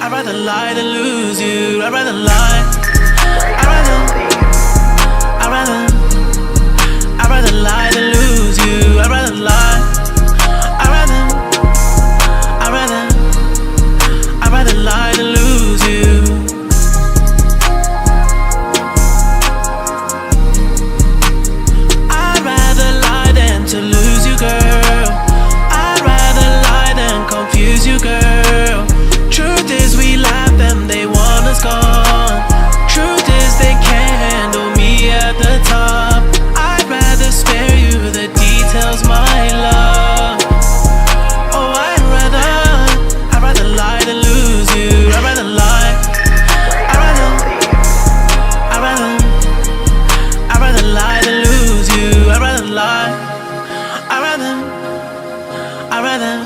I'd rather lie than lose you. I'd rather lie. I'd rather lie than lose you. I'd rather lie. I'd rather lie than lose you. I'd rather lie than to lose you, girl. I'd rather lie than confuse you, girl.